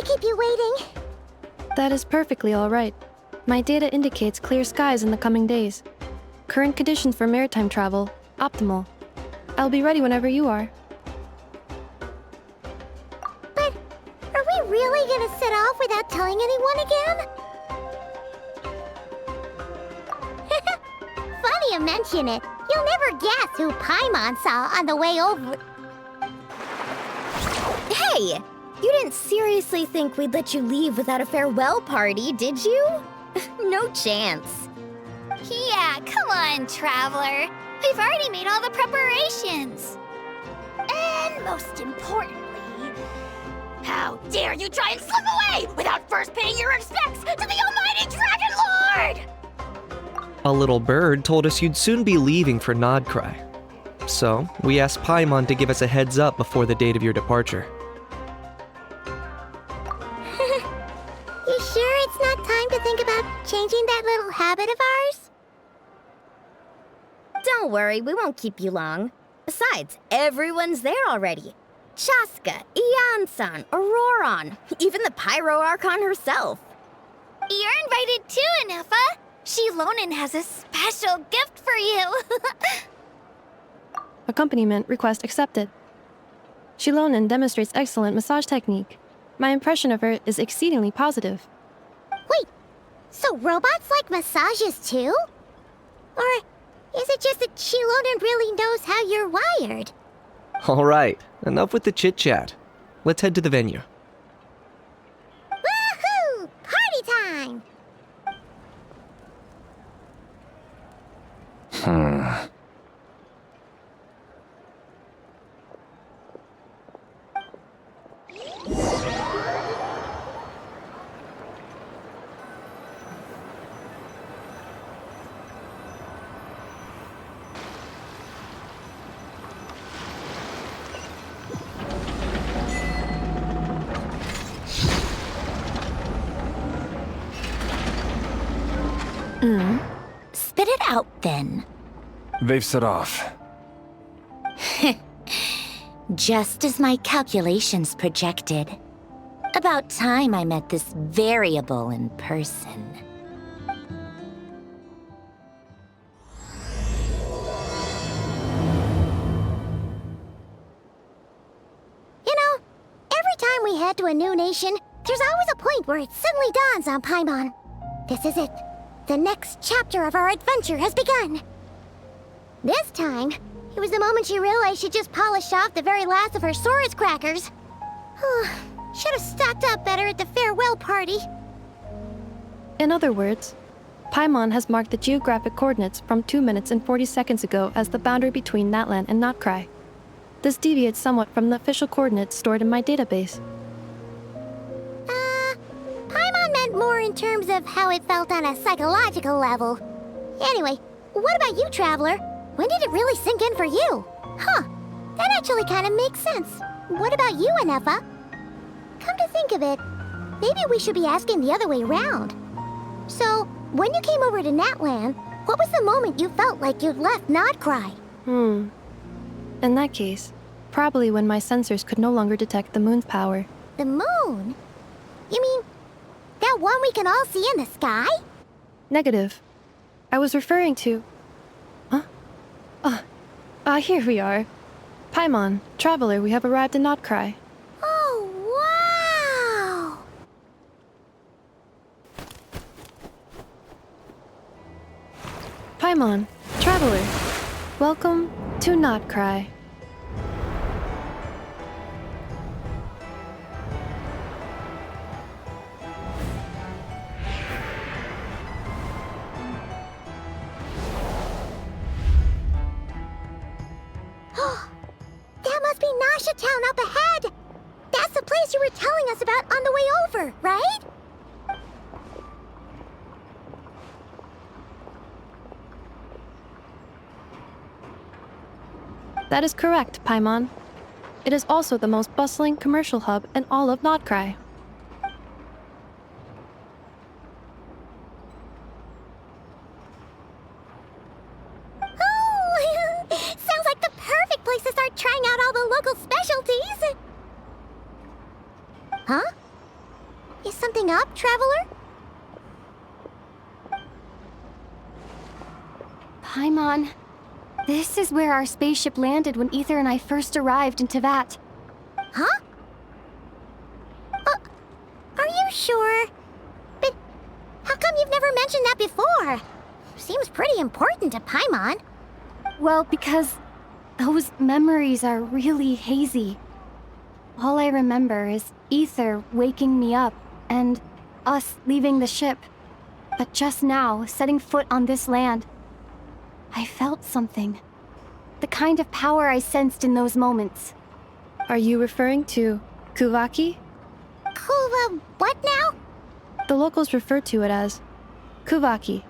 Keep you waiting. That is perfectly all right. My data indicates clear skies in the coming days. Current conditions for maritime travel, optimal. I'll be ready whenever you are. But are we really gonna set off without telling anyone again? Funny you mention it. You'll never guess who Paimon saw on the way over. Hey! You didn't seriously think we'd let you leave without a farewell party, did you? No chance. Yeah, come on, Traveler. We've already made all the preparations. And most importantly, how dare you try and slip away without first paying your respects to the almighty Dragon Lord! A little bird told us you'd soon be leaving for Nodcry. So, we asked Paimon to give us a heads up before the date of your departure. You sure it's not time to think about changing that little habit of ours? Don't worry, we won't keep you long. Besides, everyone's there already. Chaska, Ian-san, Auroron, even the Pyro Archon herself. You're invited too, Anefa. Shilonen has a special gift for you. Accompaniment request accepted. Shilonen demonstrates excellent massage technique. My impression of her is exceedingly positive. Wait, so robots like massages too? Or is it just that Shilonen really knows how you're wired? Alright, enough with the chit-chat. Let's head to the venue. Woohoo! Party time! Spit it out, then. They've set off. Just as my calculations projected. About time I met this variable in person. You know, every time we head to a new nation, there's always a point where it suddenly dawns on Paimon. This is it. The next chapter of our adventure has begun. This time, it was the moment she realized she just polished off the very last of her Saurus crackers. Should have stocked up better at the farewell party. In other words, Paimon has marked the geographic coordinates from 2 minutes and 40 seconds ago as the boundary between Natlan and Notcry. This deviates somewhat from the official coordinates stored in my database. Paimon meant more in terms of how it felt on a psychological level. Anyway, what about you, Traveler? When did it really sink in for you? Huh, that actually kind of makes sense. What about you, Anefa? Come to think of it, maybe we should be asking the other way around. So, when you came over to Natlan, What was the moment you felt like you'd left Nodcry? In that case, probably when my sensors could no longer detect the moon's power. The moon? You mean that one we can all see in the sky? Negative. I was referring to... Huh? Here we are. Paimon, Traveler, we have arrived in Nodcry. Oh, wow! Paimon, Traveler, welcome to Nodcry. That must be Nasha Town up ahead! That's the place you were telling us about on the way over, right? That is correct, Paimon. It is also the most bustling commercial hub in all of Nodcry. Oh, sounds like the perfect place to start trying out all the local specialties. Huh? Is something up, Traveler? Paimon, this is where our spaceship landed when Ether and I first arrived in Tevat. Huh? Are you sure? But how come you've never mentioned that before? Seems pretty important to Paimon. Well, because those memories are really hazy. All I remember is Ether waking me up and us leaving the ship. But just now, setting foot on this land, I felt something. The kind of power I sensed in those moments. Are you referring to Kuvaki? Kuva, what now? The locals refer to it as Kuvaki.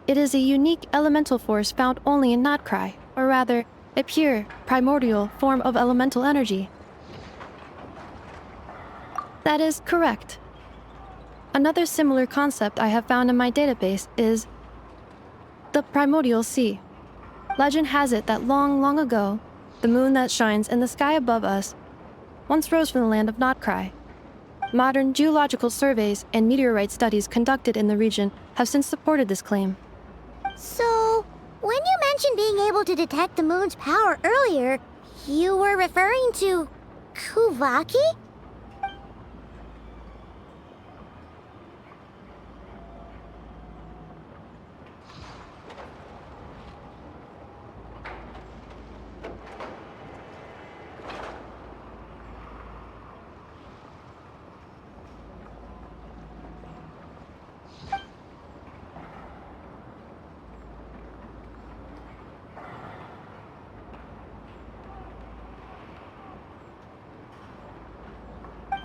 It is a unique elemental force found only in Nodcry, or rather, a pure, primordial form of elemental energy. That is correct. Another similar concept I have found in my database is the primordial sea. Legend has it that long, long ago, the moon that shines in the sky above us once rose from the land of Nodcry. Modern geological surveys and meteorite studies conducted in the region have since supported this claim. So, when you mentioned being able to detect the moon's power earlier, you were referring to Kuvaki?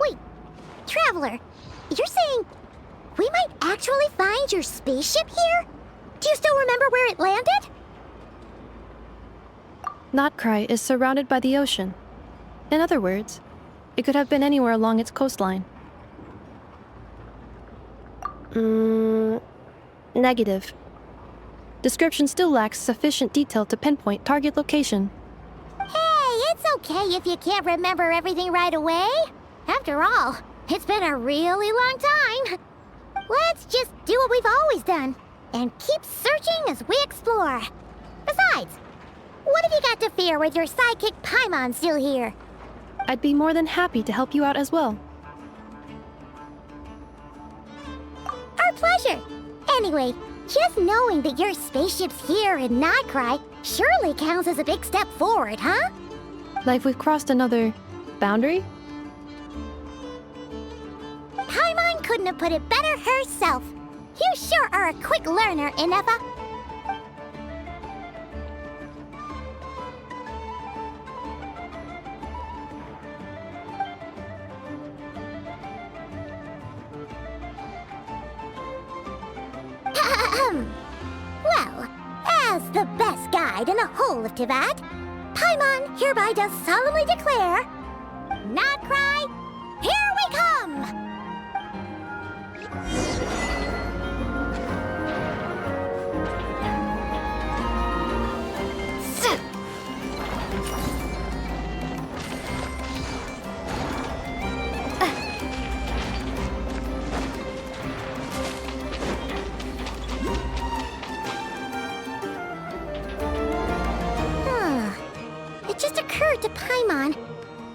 Wait, Traveler, you're saying we might actually find your spaceship here? Do you still remember where it landed? Nodcry is surrounded by the ocean. In other words, it could have been anywhere along its coastline. Negative. Description still lacks sufficient detail to pinpoint target location. Hey, it's okay if you can't remember everything right away. After all, it's been a really long time. Let's just do what we've always done and keep searching as we explore. Besides, what have you got to fear with your sidekick Paimon still here? I'd be more than happy to help you out as well. Our pleasure. Anyway, just knowing that your spaceship's here in Nodcry surely counts as a big step forward, huh? Like we've crossed another boundary? Paimon couldn't have put it better herself. You sure are a quick learner, Inefa. Well, as the best guide in the whole of Tevat, Paimon hereby does solemnly declare, Nodcry, here we come! to Paimon,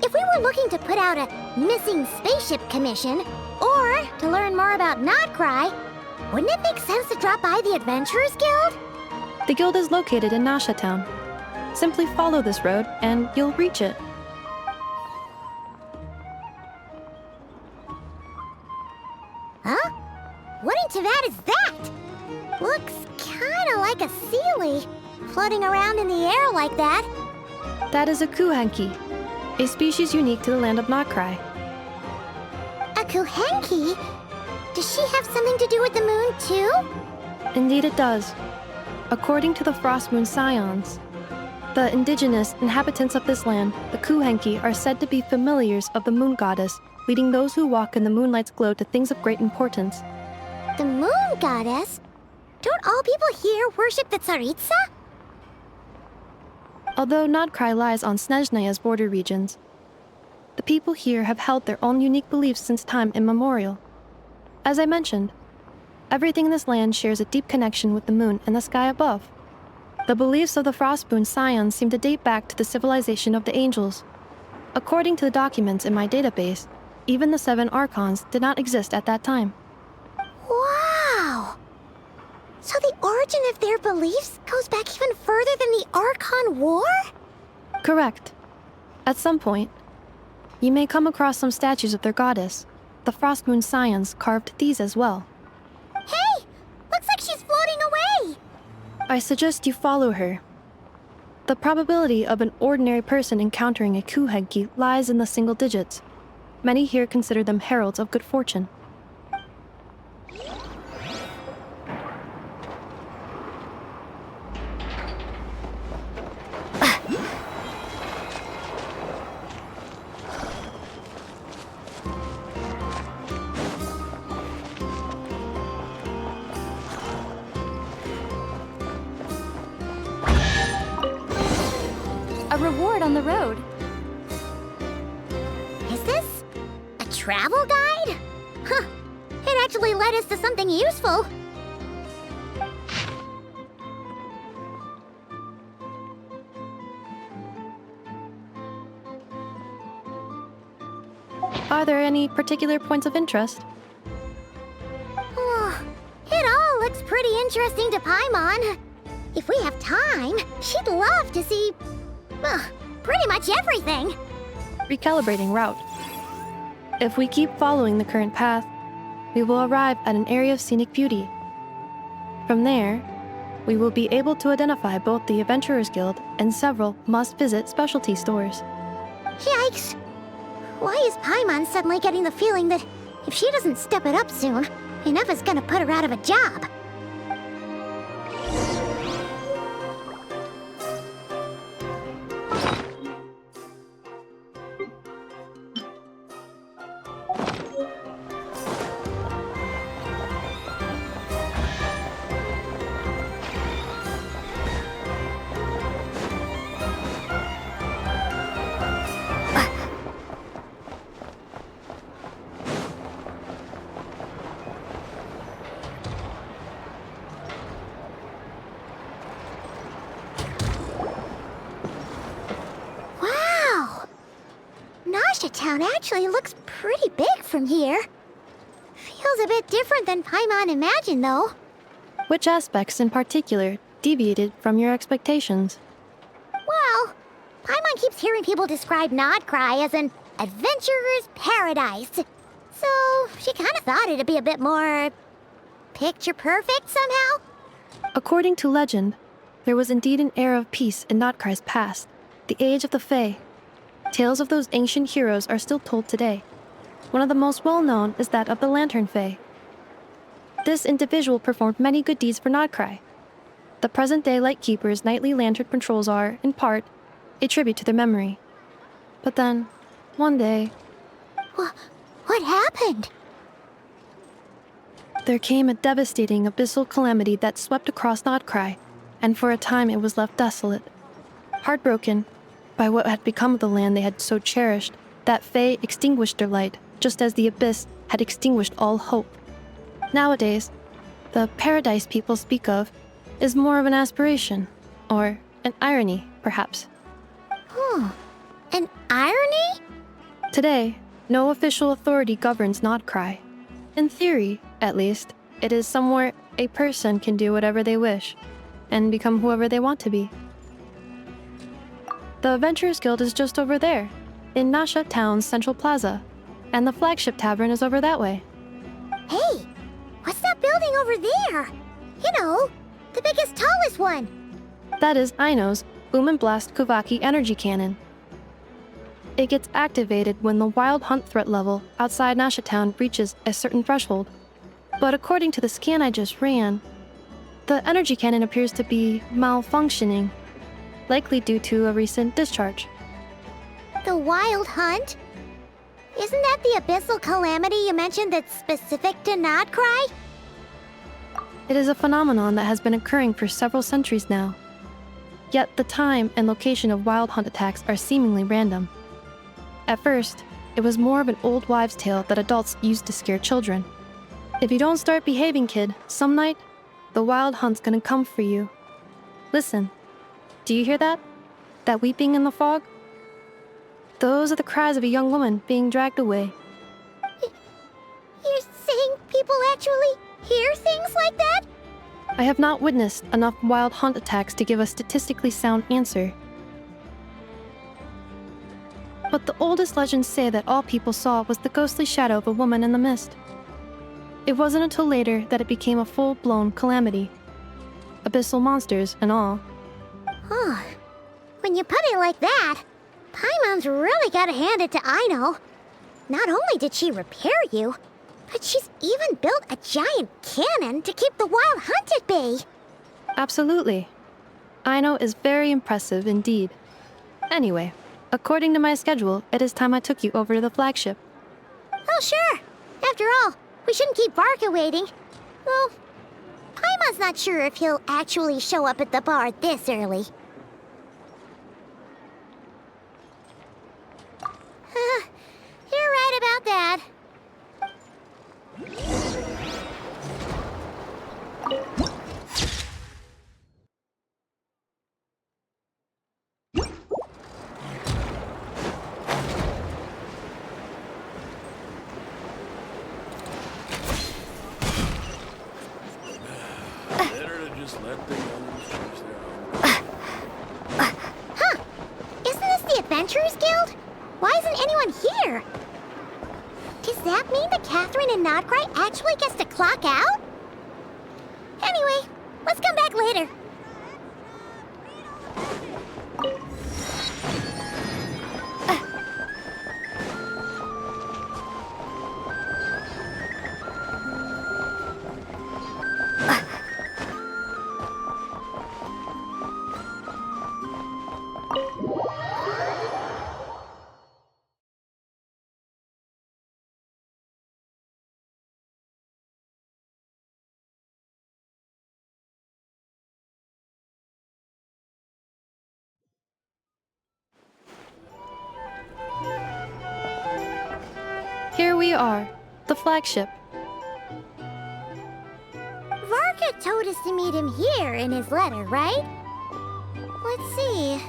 if we were looking to put out a missing spaceship commission, or to learn more about Nodcry, wouldn't it make sense to drop by the Adventurers Guild? The guild is located in Nasha Town. Simply follow this road and you'll reach it. Huh? What in Tavad is that? Looks kinda like a Sealy, floating around in the air like that. That is a Kuhenki, a species unique to the land of Nodcry. A Kuhenki? Does she have something to do with the moon, too? Indeed it does. According to the Frost Moon Scions, the indigenous inhabitants of this land, the Kuhenki, are said to be familiars of the moon goddess, leading those who walk in the moonlight's glow to things of great importance. The moon goddess? Don't all people here worship the Tsaritsa? Although Nodcry lies on Snezhnaya's border regions, the people here have held their own unique beliefs since time immemorial. As I mentioned, everything in this land shares a deep connection with the moon and the sky above. The beliefs of the Frostmoon Scions seem to date back to the civilization of the angels. According to the documents in my database, even the 7 Archons did not exist at that time. Wow! So the origin of their beliefs goes back even further than the Archon War? Correct. At some point, you may come across some statues of their goddess. The Frostmoon Scions carved these as well. Hey! Looks like she's floating away! I suggest you follow her. The probability of an ordinary person encountering a Kuhenki lies in the single digits. Many here consider them heralds of good fortune. A reward on the road. Is this a travel guide? Huh. It actually led us to something useful. Are there any particular points of interest? Oh, it all looks pretty interesting to Paimon. If we have time, she'd love to see, pretty much everything. Recalibrating route. If we keep following the current path, we will arrive at an area of scenic beauty. From there, we will be able to identify both the Adventurers Guild and several must-visit specialty stores. Yikes! Why is Paimon suddenly getting the feeling that if she doesn't step it up soon, Ineva's gonna put her out of a job? Town actually looks pretty big from here. Feels a bit different than Paimon imagined, though. Which aspects in particular deviated from your expectations? Well, Paimon keeps hearing people describe Nodcry as an adventurer's paradise. So she kind of thought it'd be a bit more picture perfect somehow. According to legend, there was indeed an era of peace in Nodcry's past, the age of the Fae. Tales of those ancient heroes are still told today. One of the most well-known is that of the Lantern Fae. This individual performed many good deeds for Nodcry. The present-day Lightkeeper's nightly lantern patrols are, in part, a tribute to their memory. But then, one day... What happened? There came a devastating abyssal calamity that swept across Nodcry, and for a time it was left desolate. Heartbroken by what had become of the land they had so cherished, that Fae extinguished their light, just as the abyss had extinguished all hope. Nowadays, the paradise people speak of is more of an aspiration, or an irony, perhaps. An irony? Today, no official authority governs Nodcry. In theory, at least, it is somewhere a person can do whatever they wish and become whoever they want to be. The Adventurers Guild is just over there, in Nasha Town's Central Plaza, and the flagship tavern is over that way. Hey, what's that building over there? You know, the biggest, tallest one. That is Aino's Boom and Blast Kuvaki energy cannon. It gets activated when the wild hunt threat level outside Nasha Town reaches a certain threshold. But according to the scan I just ran, the energy cannon appears to be malfunctioning, likely due to a recent discharge. The Wild Hunt? Isn't that the abyssal calamity you mentioned that's specific to Nodcry? It is a phenomenon that has been occurring for several centuries now. Yet the time and location of wild hunt attacks are seemingly random. At first, it was more of an old wives' tale that adults used to scare children. If you don't start behaving, kid, some night, the wild hunt's gonna come for you. Listen, do you hear that? That weeping in the fog? Those are the cries of a young woman being dragged away. You're saying people actually hear things like that? I have not witnessed enough wild hunt attacks to give a statistically sound answer. But the oldest legends say that all people saw was the ghostly shadow of a woman in the mist. It wasn't until later that it became a full-blown calamity. Abyssal monsters and all. Oh, when you put it like that, Paimon's really gotta hand it to Aino. Not only did she repair you, but she's even built a giant cannon to keep the wild hunt at bay. Absolutely. Aino is very impressive indeed. Anyway, according to my schedule, it is time I took you over to the flagship. Oh, sure. After all, we shouldn't keep Varka waiting. Well, Paimon's not sure if he'll actually show up at the bar this early. You're right about that. Better to just let the others choose their own. Huh. Isn't this the Adventurers Guild? Why isn't anyone here? Does that mean that Catherine and Nodcry actually gets to clock out? Anyway, let's come back later. Here we are, the flagship. Varka told us to meet him here in his letter, right? Let's see.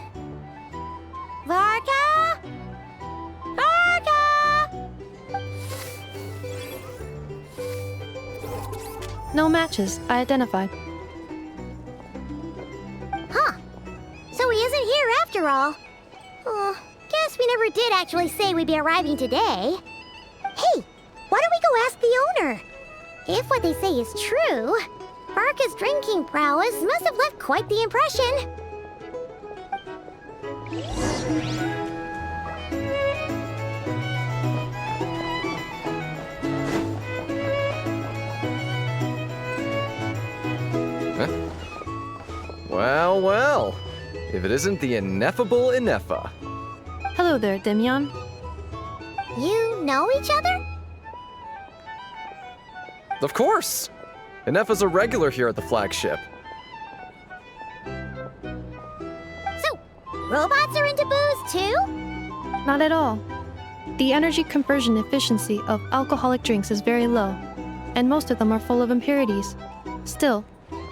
Varka? Varka! No matches, I identified. Huh. So he isn't here after all. Oh, guess we never did actually say we'd be arriving today. Hey, why don't we go ask the owner? If what they say is true, Varka's drinking prowess must have left quite the impression. Well, well. If it isn't the ineffable Inefa. Hello there, Demian. You know each other? Of course! Inefa's a regular here at the flagship. So, robots are into booze too? Not at all. The energy conversion efficiency of alcoholic drinks is very low, and most of them are full of impurities. Still,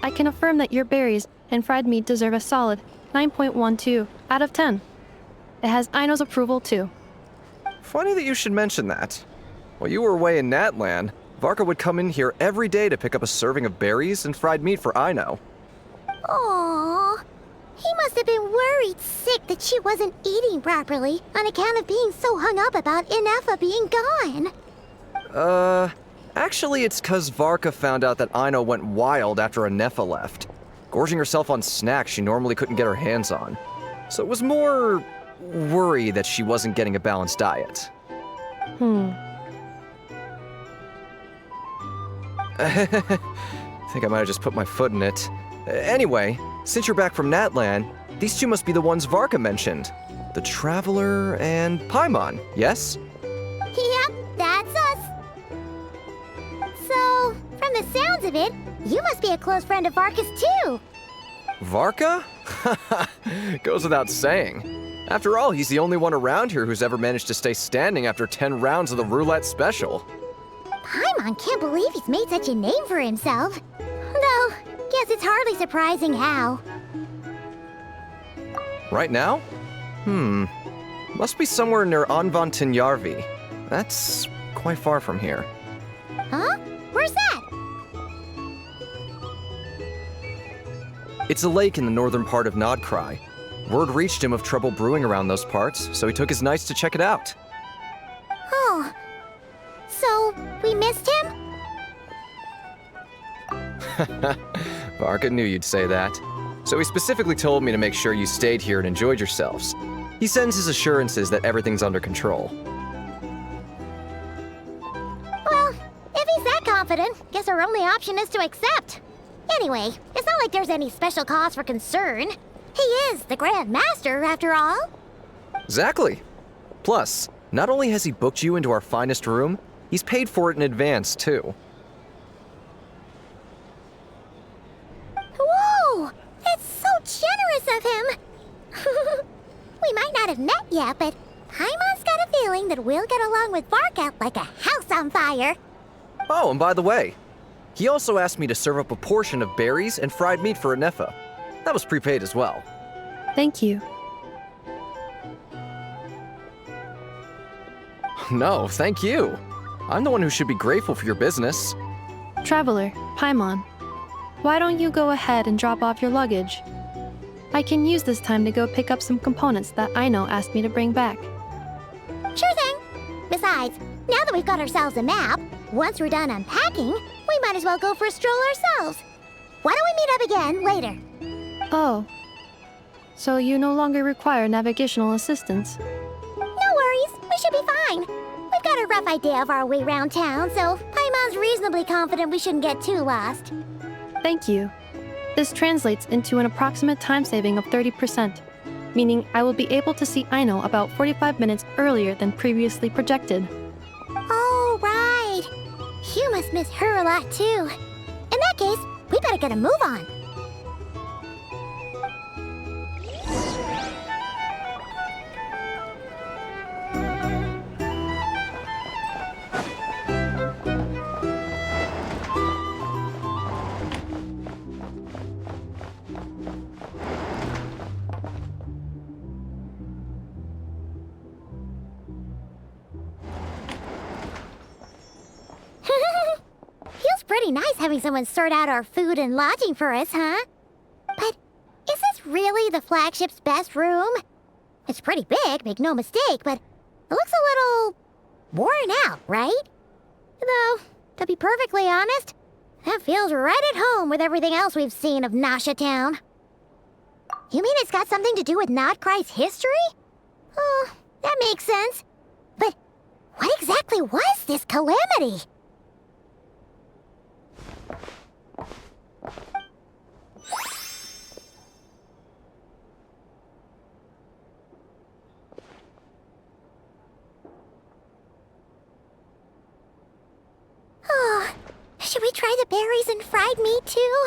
I can affirm that your berries and fried meat deserve a solid 9.12 out of 10. It has Aino's approval too. Funny that you should mention that. While you were away in Natlan, Varka would come in here every day to pick up a serving of berries and fried meat for Aino. Aww. He must have been worried sick that she wasn't eating properly on account of being so hung up about Ineffa being gone. Actually it's 'cause Varka found out that Aino went wild after Ineffa left, gorging herself on snacks she normally couldn't get her hands on. So it was more worry that she wasn't getting a balanced diet. I think I might have just put my foot in it. Anyway, since you're back from Natlan, these two must be the ones Varka mentioned. The Traveler and Paimon, yes? Yep, that's us. So, from the sounds of it, you must be a close friend of Varka's too. Varka? Goes without saying. After all, he's the only one around here who's ever managed to stay standing after 10 rounds of the roulette special. Paimon can't believe he's made such a name for himself. Though, guess it's hardly surprising how. Right now? Must be somewhere near Anvantinjarvi. That's quite far from here. Huh? Where's that? It's a lake in the northern part of Nodkrai. Word reached him of trouble brewing around those parts, so he took his knights to check it out. Oh. So, we missed him? Varka knew you'd say that. So he specifically told me to make sure you stayed here and enjoyed yourselves. He sends his assurances that everything's under control. Well, if he's that confident, guess our only option is to accept. Anyway, it's not like there's any special cause for concern. He is the Grand Master, after all. Exactly. Plus, not only has he booked you into our finest room, he's paid for it in advance, too. Whoa! That's so generous of him! We might not have met yet, but Paimon's got a feeling that we'll get along with Varka like a house on fire. Oh, and by the way, he also asked me to serve up a portion of berries and fried meat for Ineffa. That was prepaid as well. Thank you. No, thank you. I'm the one who should be grateful for your business. Traveler, Paimon, why don't you go ahead and drop off your luggage? I can use this time to go pick up some components that Aino asked me to bring back. Sure thing. Besides, now that we've got ourselves a map, once we're done unpacking, we might as well go for a stroll ourselves. Why don't we meet up again later? Oh. So you no longer require navigational assistance? No worries, we should be fine. We've got a rough idea of our way around town, so Paimon's reasonably confident we shouldn't get too lost. Thank you. This translates into an approximate time saving of 30%, meaning I will be able to see Aino about 45 minutes earlier than previously projected. Oh, right. You must miss her a lot, too. In that case, we better get a move on. Feels pretty nice having someone sort out our food and lodging for us, huh? But is this really the flagship's best room? It's pretty big, make no mistake, but it looks a little worn out, right? Though, to be perfectly honest, that feels right at home with everything else we've seen of Nasha Town. You mean it's got something to do with Nodkrai's history? Oh, that makes sense. But what exactly was this calamity? Oh, should we try the berries and fried meat too?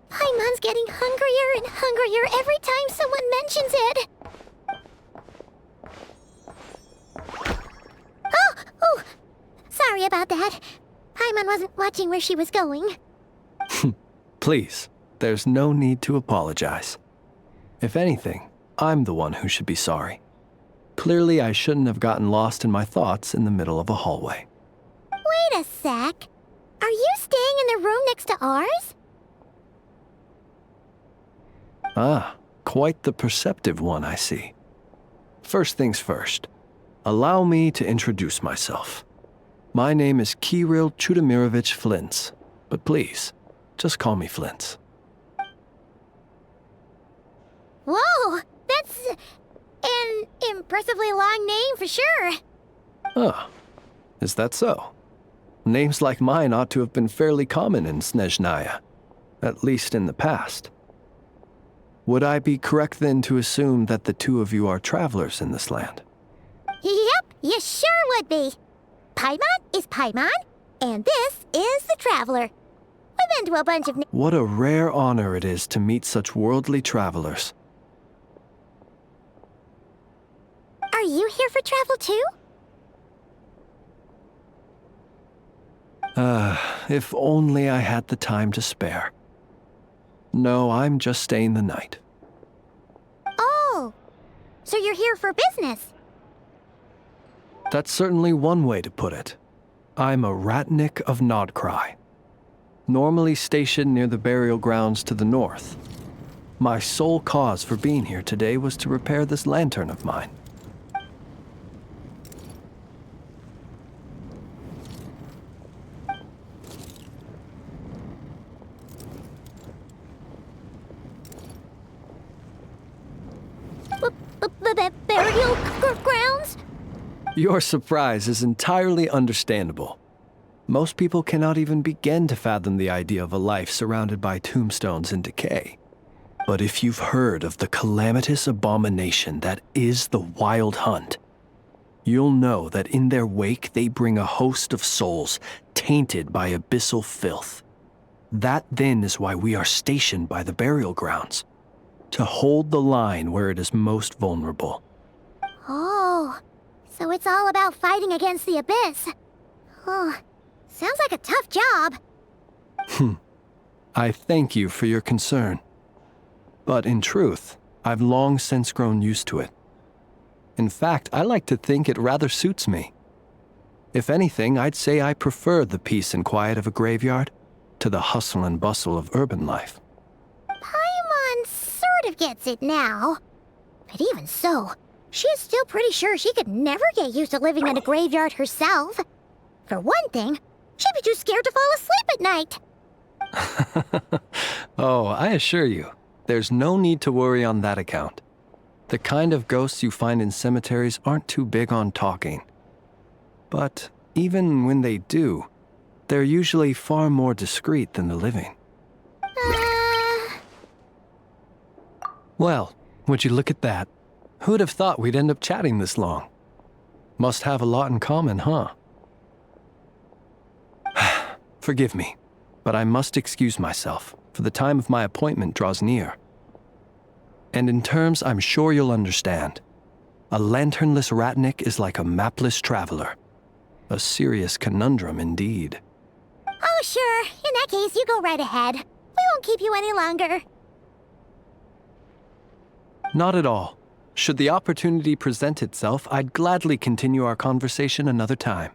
Paimon's getting hungrier and hungrier every time someone mentions it. Oh, sorry about that. Paimon wasn't watching where she was going. Please, there's no need to apologize. If anything, I'm the one who should be sorry. Clearly, I shouldn't have gotten lost in my thoughts in the middle of a hallway. Wait a sec. Are you staying in the room next to ours? Ah, quite the perceptive one, I see. First things first, allow me to introduce myself. My name is Kirill Chudamirovich Flintz, but please, just call me Flintz. Whoa, that's an impressively long name for sure. Ah, is that so? Names like mine ought to have been fairly common in Snezhnaya, at least in the past. Would I be correct then to assume that the two of you are travelers in this land? Yep, you sure would be. Paimon is Paimon, and this is the Traveler. We've been to a bunch of... What a rare honor it is to meet such worldly travelers. Are you here for travel too? If only I had the time to spare. No, I'm just staying the night. Oh, so you're here for business? That's certainly one way to put it. I'm a Ratnik of Nodcry, normally stationed near the burial grounds to the north. My sole cause for being here today was to repair this lantern of mine. Burial grounds? Your surprise is entirely understandable. Most people cannot even begin to fathom the idea of a life surrounded by tombstones and decay. But if you've heard of the calamitous abomination that is the Wild Hunt, you'll know that in their wake they bring a host of souls tainted by abyssal filth. That then is why we are stationed by the burial grounds, to hold the line where it is most vulnerable. Oh, so it's all about fighting against the abyss. Oh, sounds like a tough job. I thank you for your concern. But in truth, I've long since grown used to it. In fact, I like to think it rather suits me. If anything, I'd say I prefer the peace and quiet of a graveyard to the hustle and bustle of urban life. Paimon sort of gets it now. But even so, she is still pretty sure she could never get used to living in a graveyard herself. For one thing, she'd be too scared to fall asleep at night. Oh, I assure you, there's no need to worry on that account. The kind of ghosts you find in cemeteries aren't too big on talking. But even when they do, they're usually far more discreet than the living. Well, would you look at that? Who'd have thought we'd end up chatting this long? Must have a lot in common, huh? Forgive me, but I must excuse myself, for the time of my appointment draws near. And in terms I'm sure you'll understand, a lanternless Ratnik is like a mapless traveler. A serious conundrum indeed. Oh, sure. In that case, you go right ahead. We won't keep you any longer. Not at all. Should the opportunity present itself, I'd gladly continue our conversation another time.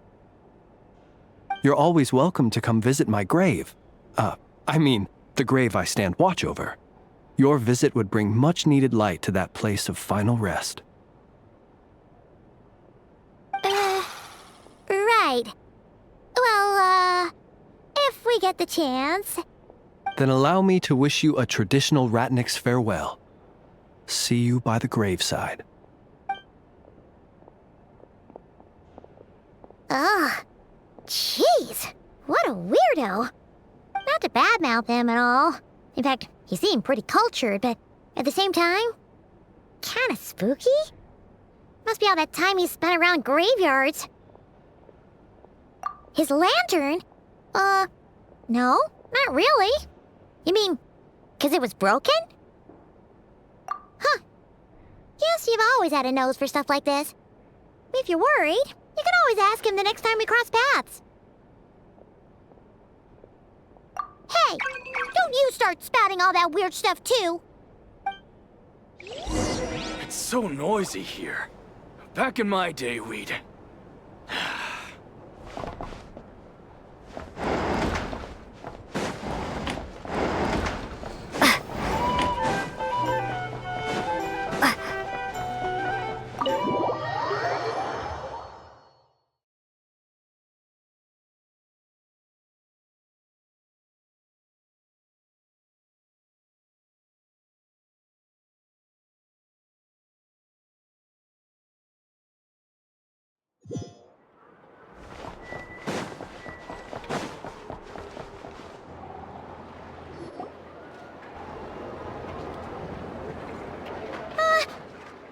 You're always welcome to come visit my grave. The grave I stand watch over. Your visit would bring much needed light to that place of final rest. Right. Well, if we get the chance. Then allow me to wish you a traditional Ratnik's farewell. See you by the graveside. Ugh. Jeez. What a weirdo. Not to badmouth him at all. In fact, he seemed pretty cultured, but at the same time, kinda spooky? Must be all that time he spent around graveyards. His lantern? No, not really. You mean, 'cause it was broken? Huh. Guess you've always had a nose for stuff like this. If you're worried, you can always ask him the next time we cross paths. Hey, don't you start spouting all that weird stuff too. It's so noisy here. Back in my day, we'd...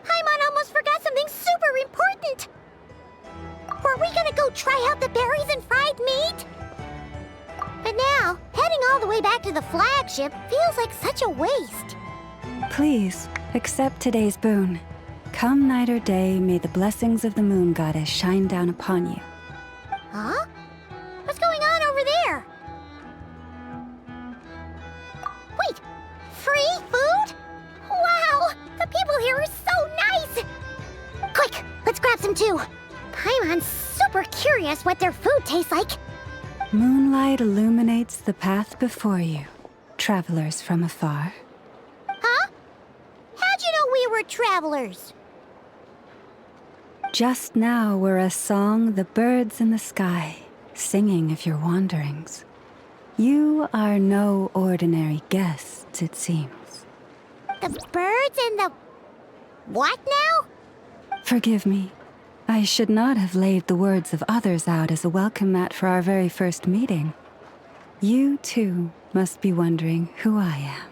Paimon almost forgot something super important. Were we gonna go try out the berries and fried meat? But now, heading all the way back to the flagship feels like such a waste. Please, accept today's boon. Come night or day, may the blessings of the moon goddess shine down upon you. Huh? What's going on over there? Wait, free food? Wow, the people here are so nice! Quick, let's grab some too. Paimon's super curious what their food tastes like. Moonlight illuminates the path before you, travelers from afar. Huh? How'd you know we were travelers? Just now were a song the birds in the sky, singing of your wanderings. You are no ordinary guests, it seems. The birds and the... what now? Forgive me. I should not have laid the words of others out as a welcome mat for our very first meeting. You, too, must be wondering who I am.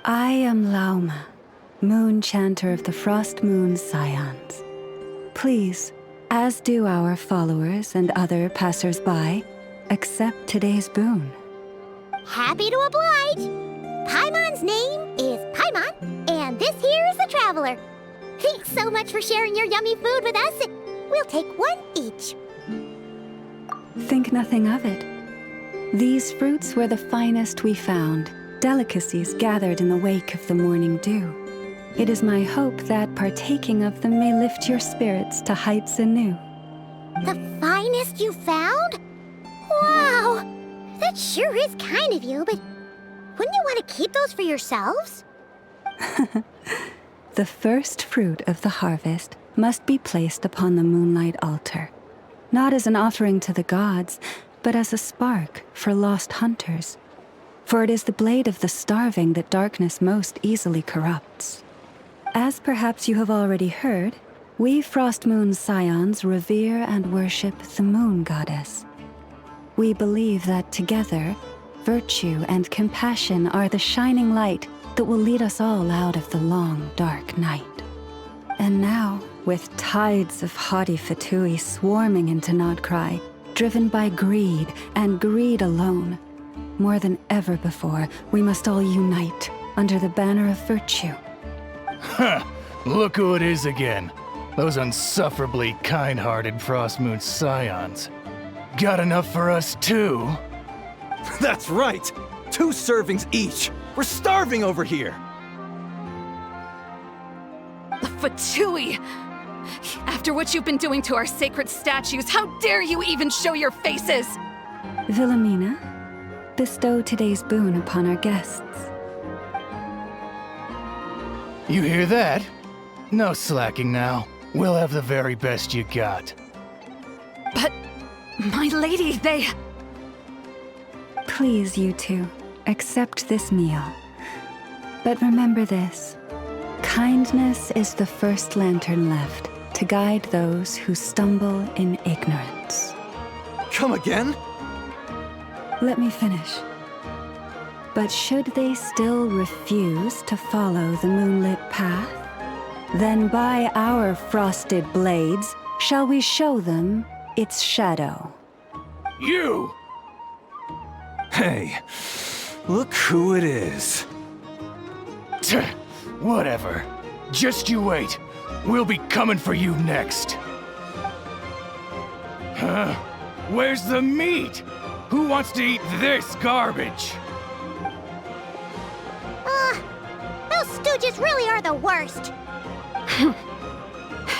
I am Lauma, moon chanter of the Frost Moon's Scions. Please, as do our followers and other passers-by, accept today's boon. Happy to oblige. Paimon's name is Paimon, and this here is the traveler. Thanks so much for sharing your yummy food with us. We'll take one each. Think nothing of it. These fruits were the finest we found, delicacies gathered in the wake of the morning dew. It is my hope that partaking of them may lift your spirits to heights anew. The finest you found? Wow! That sure is kind of you, but wouldn't you want to keep those for yourselves? The first fruit of the harvest must be placed upon the moonlight altar, not as an offering to the gods, but as a spark for lost hunters. For it is the blade of the starving that darkness most easily corrupts. As perhaps you have already heard, we Frost Moon's Scions revere and worship the moon goddess. We believe that together, virtue and compassion are the shining light that will lead us all out of the long, dark night. And now, with tides of haughty Fatui swarming into Nodcry, driven by greed and greed alone, more than ever before, we must all unite under the banner of virtue. Huh, look who it is again. Those unsufferably kind-hearted Frost Moon Scions. Got enough for us too? That's right! 2 servings each! We're starving over here! The Fatui! After what you've been doing to our sacred statues, how dare you even show your faces! Wilhelmina, bestow today's boon upon our guests. You hear that? No slacking now. We'll have the very best you got. But, my lady, they... Please, you two, accept this meal. But remember this. Kindness is the first lantern left to guide those who stumble in ignorance. Come again? Let me finish. But should they still refuse to follow the moonlit path, then by our frosted blades shall we show them its shadow. You! Hey, look who it is. Tch, whatever. Just you wait. We'll be coming for you next. Huh? Where's the meat? Who wants to eat this garbage? Those stooges really are the worst.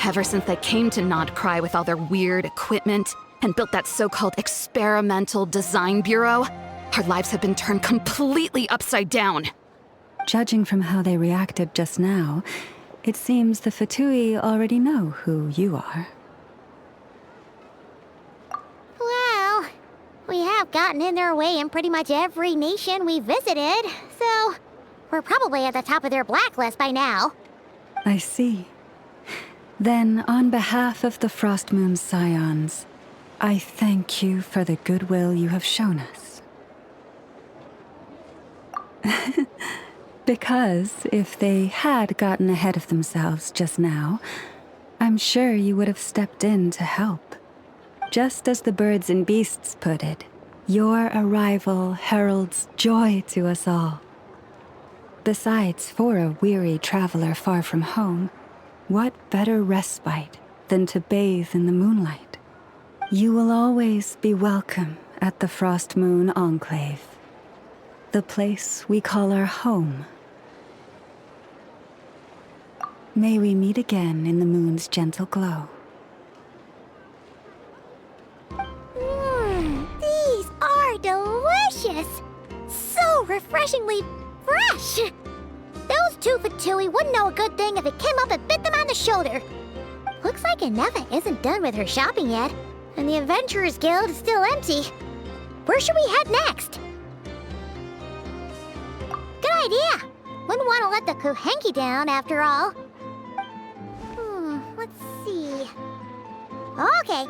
Ever since they came to Nodcry with all their weird equipment and built that so-called experimental design bureau, our lives have been turned completely upside down. Judging from how they reacted just now, it seems the Fatui already know who you are. Well, we have gotten in their way in pretty much every nation we visited, so we're probably at the top of their blacklist by now. I see. Then, on behalf of the Frostmoon Scions, I thank you for the goodwill you have shown us. Because if they had gotten ahead of themselves just now, I'm sure you would have stepped in to help. Just as the birds and beasts put it, your arrival heralds joy to us all. Besides, for a weary traveler far from home, what better respite than to bathe in the moonlight? You will always be welcome at the Frostmoon Enclave, the place we call our home. May we meet again in the moon's gentle glow. These are delicious! So refreshingly fresh! Those two Fatui wouldn't know a good thing if it came up and bit them on the shoulder. Looks like Anefa isn't done with her shopping yet, and the Adventurers Guild is still empty. Where should we head next? Good idea! Wouldn't want to let the Kuhenki down, after all. Let's see. Okay.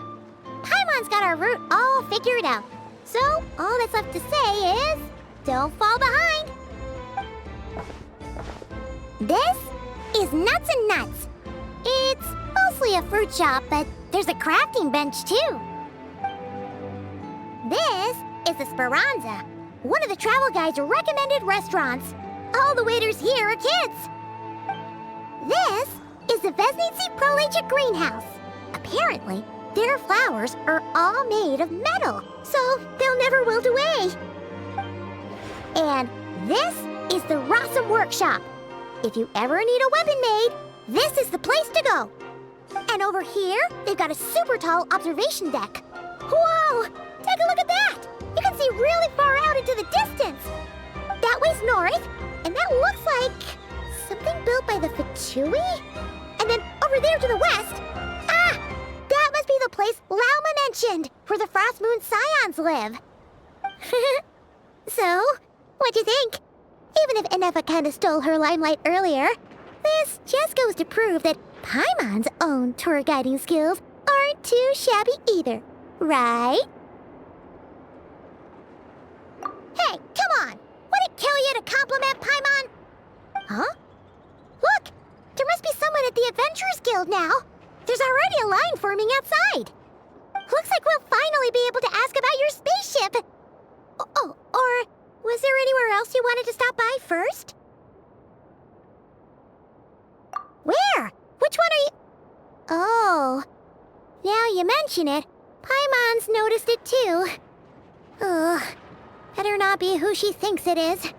Paimon's got our route all figured out. So, all that's left to say is, don't fall behind. This is Nuts and Nuts. It's mostly a fruit shop, but there's a crafting bench too. This is the Speranza, one of the travel guide's recommended restaurants. All the waiters here are kids. This is the Vesnitsi Prolegia greenhouse. Apparently, their flowers are all made of metal, so they'll never wilt away. And this is the Rossum Workshop. If you ever need a weapon made, this is the place to go. And over here, they've got a super tall observation deck. Whoa! Take a look at that! You can see really far out into the distance. That way's north, and that looks like something built by the Fatui? And then over there to the west, that must be the place Lauma mentioned, where the Frostmoon Scions live. So, what'd you think? Even if Anefa kinda stole her limelight earlier, this just goes to prove that Paimon's own tour guiding skills aren't too shabby either, right? Hey, come on! Would it kill you to compliment Paimon? Huh? Look! There must be someone at the Adventurers Guild now. There's already a line forming outside. Looks like we'll finally be able to ask about your spaceship. Oh, or was there anywhere else you wanted to stop by first? Where? Which one are you? Oh, now you mention it, Paimon's noticed it too. Ugh, better not be who she thinks it is.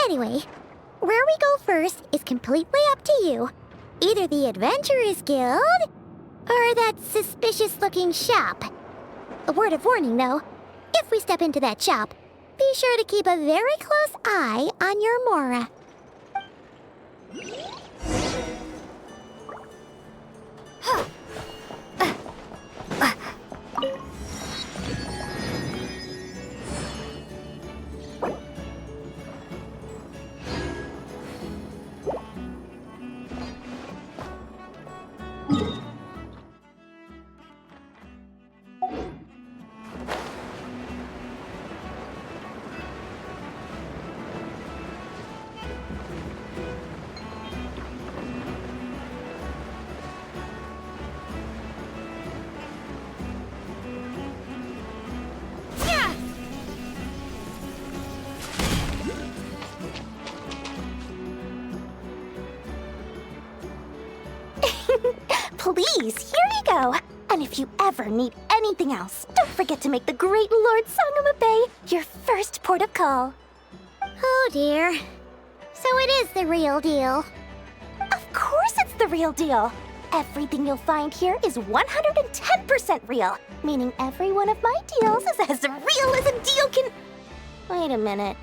Anyway, where we go first is completely up to you. Either the Adventurers Guild, or that suspicious-looking shop. A word of warning, though. If we step into that shop, be sure to keep a very close eye on your Mora. Please, here you go. And if you ever need anything else, don't forget to make the great Lord Sangama Bay your first port of call. Oh dear. So it is the real deal. Of course it's the real deal. Everything you'll find here is 110% real, meaning every one of my deals is as real as a deal can... Wait a minute.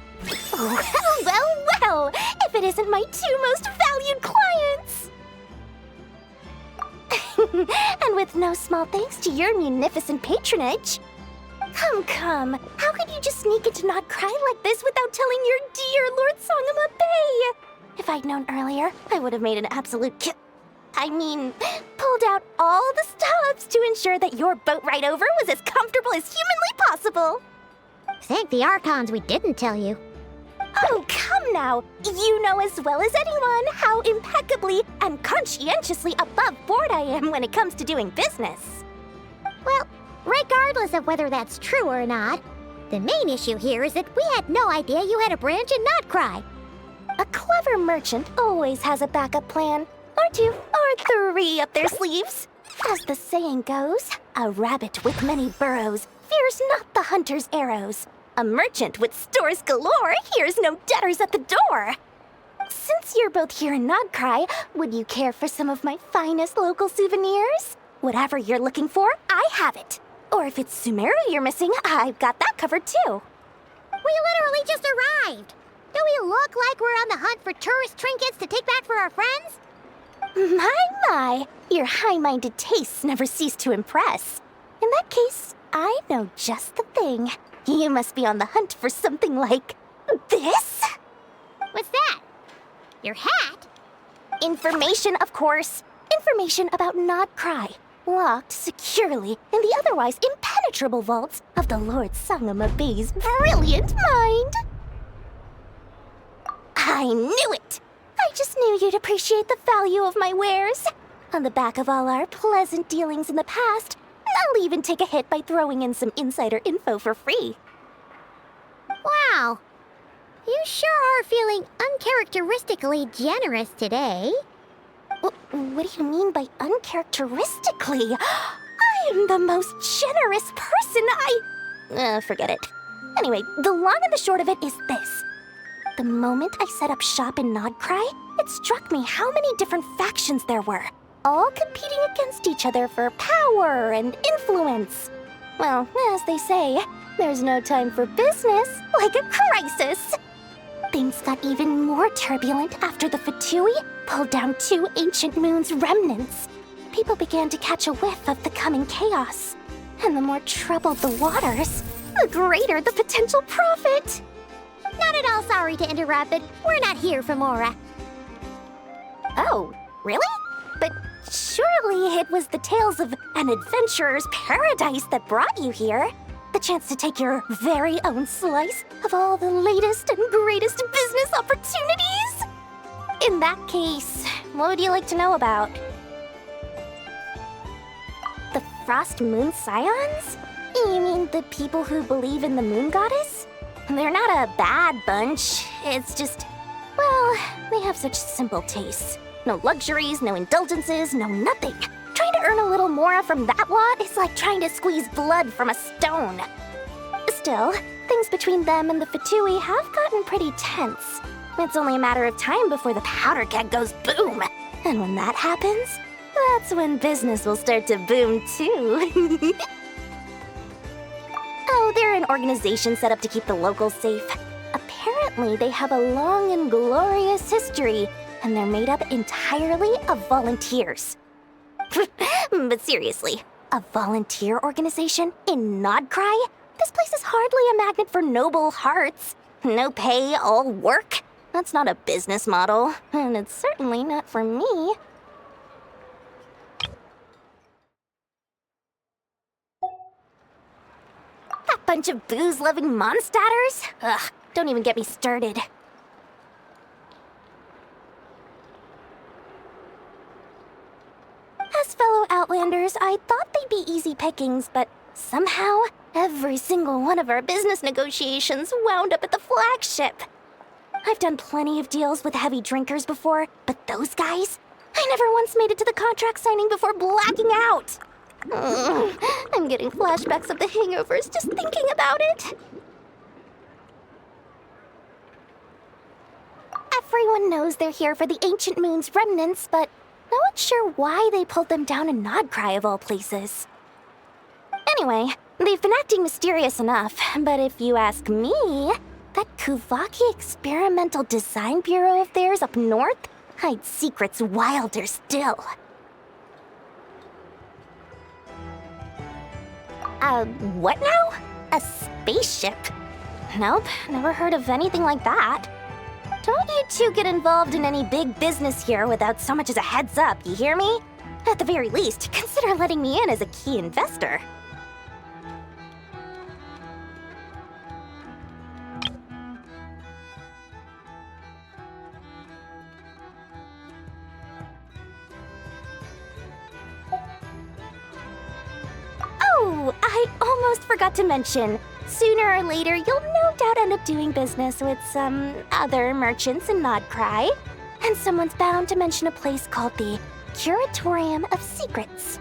Well, if it isn't my two most valued clients! And with no small thanks to your munificent patronage. Come, how could you just sneak into Not Cry like this without telling your dear Lord Sangama Bay? If I'd known earlier, I would have made an absolute pulled out all the stops to ensure that your boat ride over was as comfortable as humanly possible. Thank the Archons we didn't tell you. Oh, come now! You know as well as anyone how impeccably and conscientiously above board I am when it comes to doing business. Well, regardless of whether that's true or not, the main issue here is that we had no idea you had a branch in Not Cry. A clever merchant always has a backup plan, or two, or three up their sleeves. As the saying goes, a rabbit with many burrows fears not the hunter's arrows. A merchant with stores galore hears no debtors at the door. Since you're both here in Not Cry, would you care for some of my finest local souvenirs? Whatever you're looking for, I have it. Or if it's Sumeru you're missing, I've got that covered too. We literally just arrived. Do we look like we're on the hunt for tourist trinkets to take back for our friends? My, your high-minded tastes never cease to impress. In that case, I know just the thing. You must be on the hunt for something like this? What's that? Your hat? Information, of course. Information about Not Cry, locked securely in the otherwise impenetrable vaults of the Lord Sangama Bay's brilliant mind. I knew it! I just knew you'd appreciate the value of my wares. On the back of all our pleasant dealings in the past, I'll even take a hit by throwing in some insider info for free. Wow. You sure are feeling uncharacteristically generous today. What do you mean by uncharacteristically? I am the most generous person forget it. Anyway, the long and the short of it is this. The moment I set up shop in Not Cry, it struck me how many different factions there were, all competing against each other for power and influence. Well, as they say, there's no time for business like a crisis. Things got even more turbulent after the Fatui pulled down 2 ancient moon's remnants. People began to catch a whiff of the coming chaos. And the more troubled the waters, the greater the potential profit. Not at all sorry to interrupt, but we're not here for Mora. Oh, really? But surely it was the tales of an adventurer's paradise that brought you here. The chance to take your very own slice of all the latest and greatest business opportunities. In that case, what would you like to know about? The Frost Moon Scions? You mean the people who believe in the Moon Goddess? They're not a bad bunch. It's just, well, they have such simple tastes. No luxuries, no indulgences, no nothing. Trying to earn a little more from that lot is like trying to squeeze blood from a stone. Still, things between them and the Fatui have gotten pretty tense. It's only a matter of time before the powder keg goes boom. And when that happens, that's when business will start to boom too. Oh, they're an organization set up to keep the locals safe. Apparently, they have a long and glorious history, and they're made up entirely of volunteers. But seriously, a volunteer organization in Not Cry? This place is hardly a magnet for noble hearts. No pay, all work. That's not a business model, and it's certainly not for me. That bunch of booze-loving monstators? Ugh, don't even get me started. As fellow Outlanders, I thought they'd be easy pickings, but somehow, every single one of our business negotiations wound up at the flagship. I've done plenty of deals with heavy drinkers before, but those guys? I never once made it to the contract signing before blacking out. I'm getting flashbacks of the hangovers just thinking about it. Everyone knows they're here for the Ancient Moon's remnants, but No one's sure why they pulled them down in Nodcry of all places. Anyway, they've been acting mysterious enough, but if you ask me, that Kuvaki Experimental Design Bureau of theirs up north hides secrets wilder still. What now? A spaceship? Nope, never heard of anything like that. Don't you two get involved in any big business here without so much as a heads up, you hear me? At the very least, consider letting me in as a key investor. Oh, I almost forgot to mention. Sooner or later, you'll no doubt end up doing business with some other merchants in Nodcry. And someone's bound to mention a place called the Curatorium of Secrets.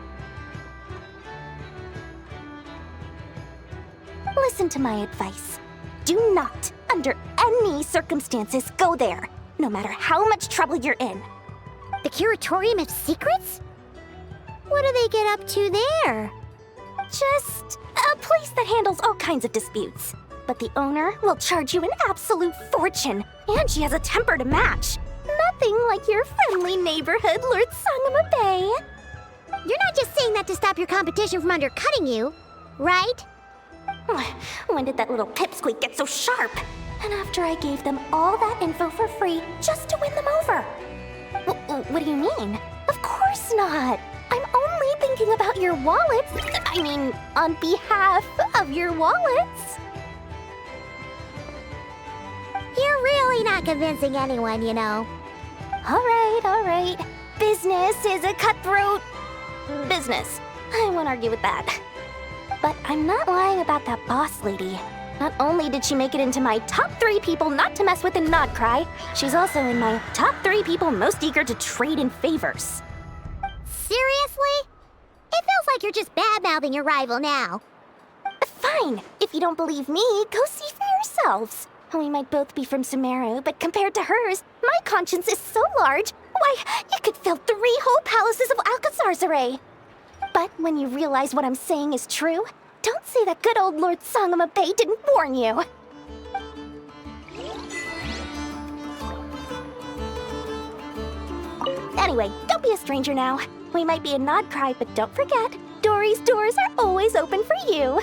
Listen to my advice. Do not, under any circumstances, go there, no matter how much trouble you're in. The Curatorium of Secrets? What do they get up to there? Just a place that handles all kinds of disputes. But the owner will charge you an absolute fortune, and she has a temper to match. Nothing like your friendly neighborhood, Lord Sangama Bay. You're not just saying that to stop your competition from undercutting you, right? When did that little pipsqueak get so sharp? And after I gave them all that info for free just to win them over. What do you mean? Of course not. I'm only thinking about your wallets. I mean, on behalf of your wallets. You're really not convincing anyone, you know. All right. Business is a cutthroat business. I won't argue with that. But I'm not lying about that boss lady. Not only did she make it into my top 3 people not to mess with in Nodcry, she's also in my top 3 people most eager to trade in favors. Seriously? It feels like you're just bad-mouthing your rival now. Fine. If you don't believe me, go see for yourselves. We might both be from Sumeru, but compared to hers, my conscience is so large, why, you could fill 3 whole palaces of Alcazar's array. But when you realize what I'm saying is true, don't say that good old Lord Sangama Bay didn't warn you. Anyway, don't be a stranger now. We might be in Nodcry, but don't forget, Dory's doors are always open for you.